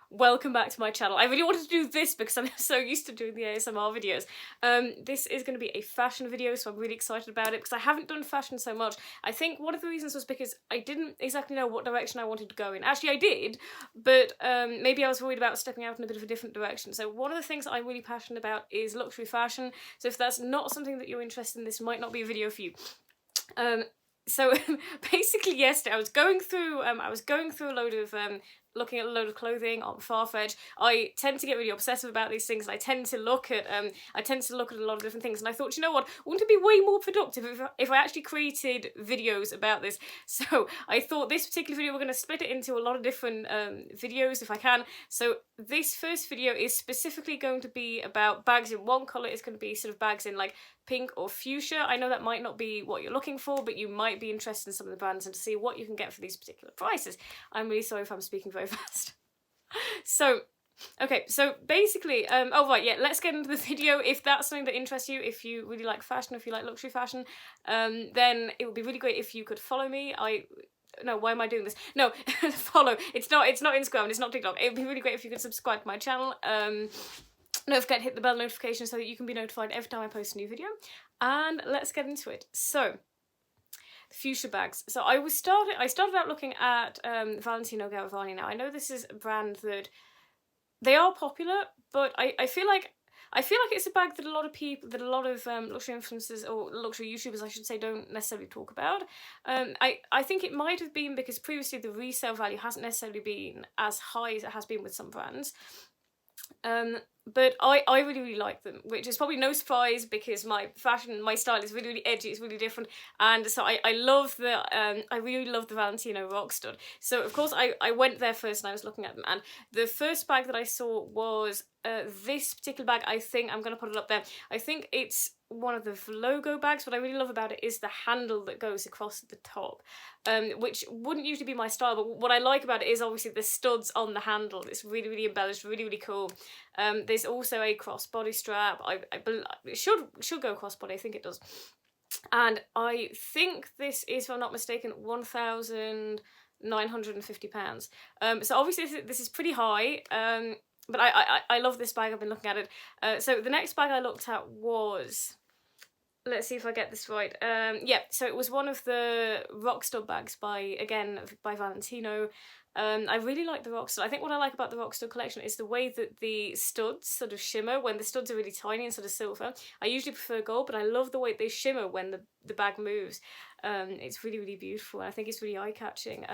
welcome back to my channel. I really wanted to do this because I'm so used to doing the ASMR videos. This is going to be a fashion video, so I'm really excited about it because I haven't done fashion so much. I think one of the reasons was because I didn't exactly know what direction I wanted to go in. Actually, I did, but maybe I was worried about stepping out in a bit of a different direction. So one of the things I'm really passionate about is luxury fashion. So if that's not something that you're interested in, this might not be a video for you. So basically yesterday I was going through a load of looking at a load of clothing on Farfetch. I tend to get really obsessive about these things, and I tend to look at a lot of different things, and I thought, you know what, wouldn't it be way more productive if I actually created videos about this? So I thought this particular video, we're going to split it into a lot of different videos if I can. So this first video is specifically going to be about bags in one colour. It's going to be sort of bags in like pink or fuchsia. I know that might not be what you're looking for, but you might be interested in some of the brands and to see what you can get for these particular prices. I'm really sorry if I'm speaking very fast. So, okay, so basically, oh right, yeah, let's get into the video. If that's something that interests you, if you really like fashion, if you like luxury fashion, then it would be really great if you could follow me. No, why am I doing this? No, follow. It's not Instagram, it's not TikTok. It would be really great if you could subscribe to my channel. Don't forget to hit the bell notification so that you can be notified every time I post a new video. And let's get into it. So, the fuchsia bags. So I started out looking at Valentino Garavani. Now I know this is a brand that they are popular, but I feel like it's a bag that a lot of luxury influencers or luxury YouTubers, I should say, don't necessarily talk about. I think it might have been because previously the resale value hasn't necessarily been as high as it has been with some brands. But I really, really like them, which is probably no surprise because my style is really, really edgy, it's really different, and so I really love the Valentino Rockstud. So of course I went there first and I was looking at them, and the first bag that I saw was this particular bag. I think I'm going to put it up there. I think it's one of the Vlogo bags. What I really love about it is the handle that goes across the top, which wouldn't usually be my style, but what I like about it is obviously the studs on the handle. It's really, really embellished, really, really cool. There's also a crossbody strap. It should go crossbody, I think it does. And I think this is, if I'm not mistaken, £1,950. So obviously this is pretty high. But I love this bag. I've been looking at it. So the next bag I looked at was, let's see if I get this right. Yeah, so it was one of the Rockstud bags by Valentino. I really like the Rockstud. I think what I like about the Rockstud collection is the way that the studs sort of shimmer when the studs are really tiny and sort of silver. I usually prefer gold, but I love the way they shimmer when the bag moves. It's really, really beautiful. I think it's really eye-catching.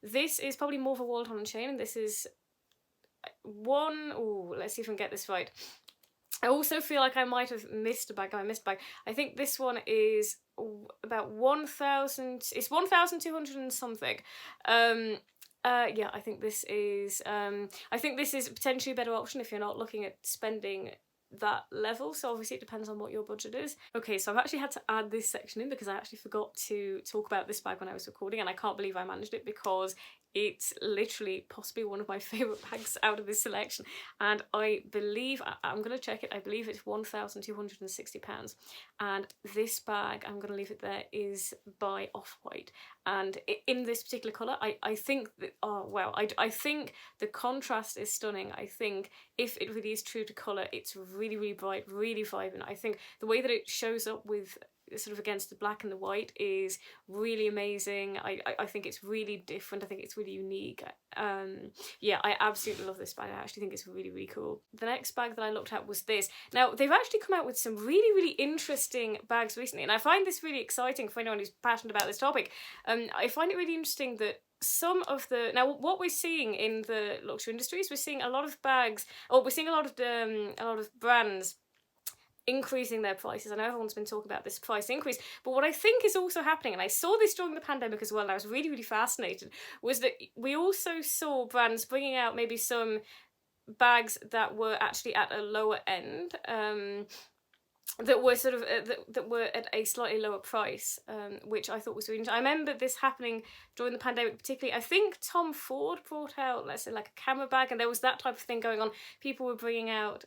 This is probably more of a wallet on a chain, and this is let's see if I can get this right. I also feel like I might have missed a bag. I think this one is about 1,000. It's 1,200 and something. Yeah, I think this is potentially a better option if you're not looking at spending that level. So obviously it depends on what your budget is. Okay, so I've actually had to add this section in because I actually forgot to talk about this bag when I was recording, and I can't believe I managed it because it's literally possibly one of my favourite bags out of this selection, and I believe, I'm going to check it, I believe it's £1,260, and this bag, I'm going to leave it there, is by Off-White, and in this particular colour, I think that, oh wow, I think the contrast is stunning. I think if it really is true to colour, it's really, really bright, really vibrant. I think the way that it shows up with sort of against the black and the white is really amazing. I think it's really different. I think it's really unique. Yeah, I absolutely love this bag. I actually think it's really, really cool. The next bag that I looked at was this. Now, they've actually come out with some really, really interesting bags recently, and I find this really exciting for anyone who's passionate about this topic. I find it really interesting that some of the, now what we're seeing in the luxury industry is we're seeing a lot of bags, or we're seeing a lot of brands increasing their prices. I know everyone's been talking about this price increase, but what I think is also happening, and I saw this during the pandemic as well, and I was really, really fascinated, was that we also saw brands bringing out maybe some bags that were actually at a lower end, that were sort of that were at a slightly lower price, which I thought was really interesting. I remember this happening during the pandemic, particularly. I think Tom Ford brought out, let's say, like a camera bag, and there was that type of thing going on. People were bringing out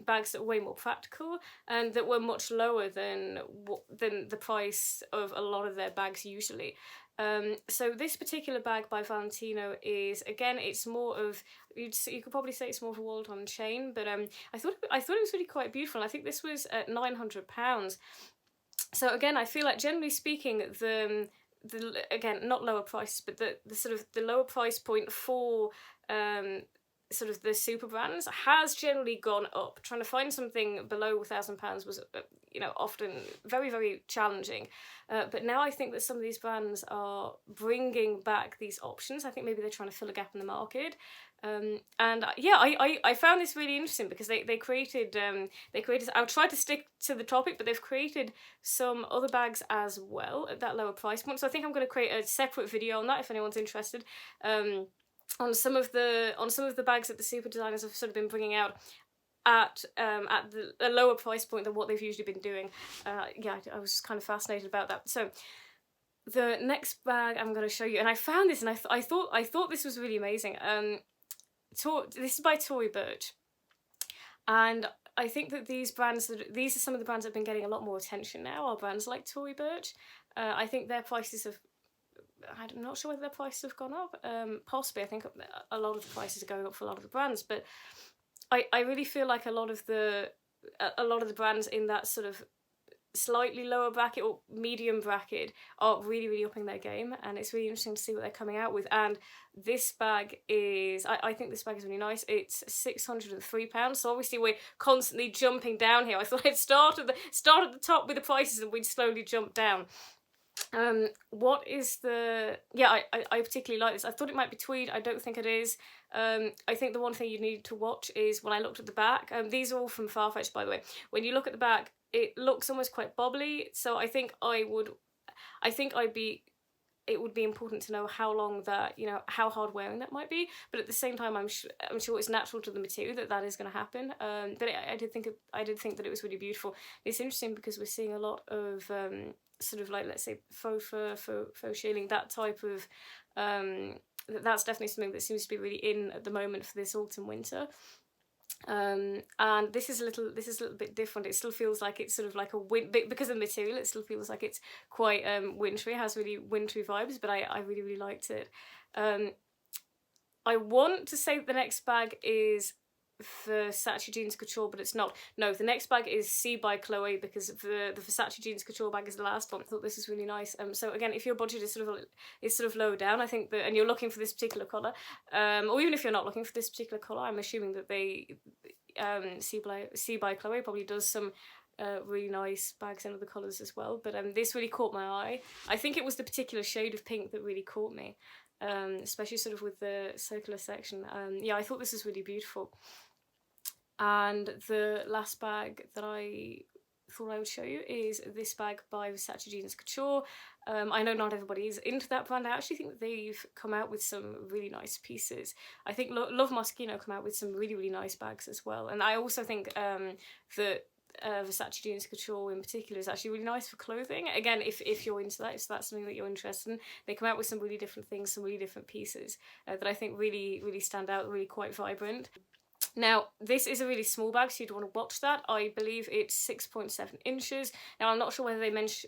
bags that were way more practical and that were much lower than the price of a lot of their bags usually. So this particular bag by Valentino is, again, it's more of, you could probably say it's more of a walled-on chain, but I thought it was really quite beautiful. And I think this was at £900. So again, I feel like generally speaking, the again, not lower prices, but the sort of the lower price point for sort of the super brands has generally gone up. Trying to find something below £1,000 was, you know, often very, very challenging. But now I think that some of these brands are bringing back these options. I think maybe they're trying to fill a gap in the market. And yeah, I found this really interesting because they created, I'll try to stick to the topic, but they've created some other bags as well at that lower price point. So I think I'm going to create a separate video on that if anyone's interested. On some of the bags that the super designers have sort of been bringing out at a lower price point than what they've usually been doing. Yeah, I was kind of fascinated about that. So the next bag I'm going to show you, and I found this, and I thought this was really amazing. This is by Tory Burch, and I think that these are some of the brands that have been getting a lot more attention now. Are brands like Tory Burch. I think their prices have. I'm not sure whether their prices have gone up. Possibly, I think a lot of the prices are going up for a lot of the brands, but I really feel like a lot of the brands in that sort of slightly lower bracket or medium bracket are really, really upping their game, and it's really interesting to see what they're coming out with. And this bag is, I think this bag is really nice. It's £603, so obviously we're constantly jumping down here. I thought I'd start at the top with the prices and we'd slowly jump down. What is the, yeah, I particularly like this. I thought it might be tweed. I don't think it is. I think the one thing you need to watch is when I looked at the back, these are all from Farfetch, by the way. When you look at the back, it looks almost quite bobbly, so I think it would be important to know how long that, you know, how hard wearing that might be, but at the same time I'm sure it's natural to the material that is going to happen. But I did think that it was really beautiful. It's interesting because we're seeing a lot of sort of like, let's say, faux fur, faux shearling, that type of that's definitely something that seems to be really in at the moment for this autumn winter. And this is a little bit different. It still feels like it's sort of like because of the material, it still feels like it's quite wintry. It has really wintry vibes, but I really liked it. I want to say the next bag is Versace Jeans Couture, but it's not. No, the next bag is C by Chloé, because the Versace Jeans Couture bag is the last one. I thought this was really nice. So again, if your budget is sort of low down, I think that, and you're looking for this particular colour, or even if you're not looking for this particular colour, I'm assuming that they C by Chloé probably does some really nice bags in other colours as well. But this really caught my eye. I think it was the particular shade of pink that really caught me, especially sort of with the circular section. Yeah, I thought this was really beautiful. And the last bag that I thought I would show you is this bag by Versace Jeans Couture. I know not everybody is into that brand. I actually think that they've come out with some really nice pieces. I think Love Moschino come out with some really, really nice bags as well. And I also think that Versace Jeans Couture in particular is actually really nice for clothing. Again, if you're into that, if that's something that you're interested in, they come out with some really different things, some really different pieces that I think really, really stand out, really quite vibrant. Now, this is a really small bag, so you'd want to watch that. I believe it's 6.7 inches. Now, I'm not sure whether they measure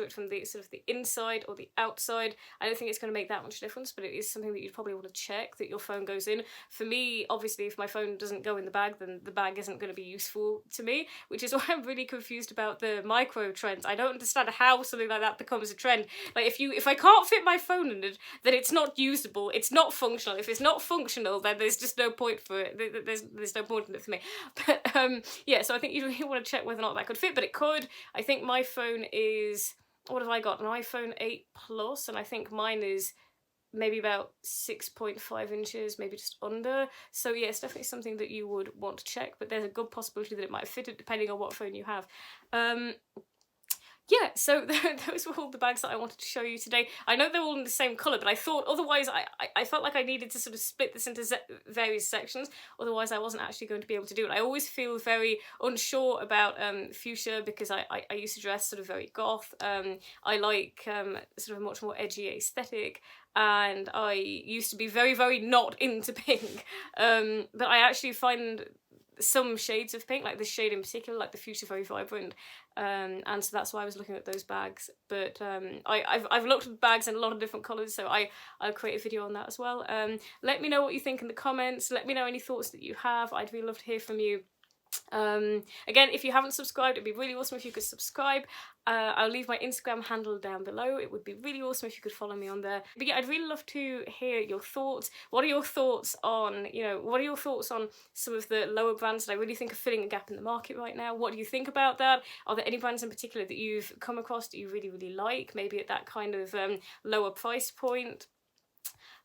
it from the sort of the inside or the outside. I don't think it's going to make that much difference, but it is something that you'd probably want to check that your phone goes in. For me, obviously, if my phone doesn't go in the bag, then the bag isn't going to be useful to me, which is why I'm really confused about the micro trends. I don't understand how something like that becomes a trend. Like, if I can't fit my phone in it, then it's not usable, it's not functional. If it's not functional, then there's just no point for it. There's no point in it for me. But yeah, so I think you really want to check whether or not that could fit, but it could. I think my phone is, what have I got? An iPhone 8 Plus, and I think mine is maybe about 6.5 inches, maybe just under. So yeah, it's definitely something that you would want to check, but there's a good possibility that it might fit it depending on what phone you have. Yeah, so those were all the bags that I wanted to show you today. I know they're all in the same colour, but I thought otherwise I felt like I needed to sort of split this into various sections, otherwise I wasn't actually going to be able to do it. I always feel very unsure about fuchsia because I used to dress sort of very goth. I like sort of a much more edgy aesthetic, and I used to be very, very not into pink. But I actually find some shades of pink, like this shade in particular, like the fuchsia, very vibrant, and so that's why I was looking at those bags. But I've looked at bags in a lot of different colours, so I'll create a video on that as well. Let me know what you think in the comments. Let me know any thoughts that you have. I'd really love to hear from you. Again, if you haven't subscribed, it'd be really awesome if you could subscribe. I'll leave my Instagram handle down below. It would be really awesome if you could follow me on there. But yeah, I'd really love to hear your thoughts. What are your thoughts on, what are your thoughts on some of the lower brands that I really think are filling a gap in the market right now? What do you think about that? Are there any brands in particular that you've come across that you really, really like, maybe at that kind of lower price point?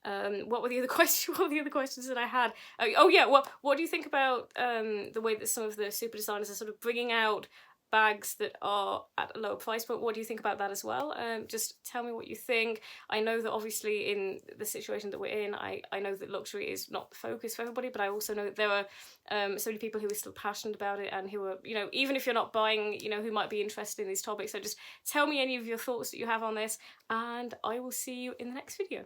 What were the other questions? What were the other questions that I had? Oh yeah, what do you think about the way that some of the super designers are sort of bringing out bags that are at a lower price point? What do you think about that as well? Just tell me what you think. I know that obviously in the situation that we're in, I know that luxury is not the focus for everybody, but I also know that there are so many people who are still passionate about it and who are, even if you're not buying, who might be interested in these topics. So just tell me any of your thoughts that you have on this, and I will see you in the next video.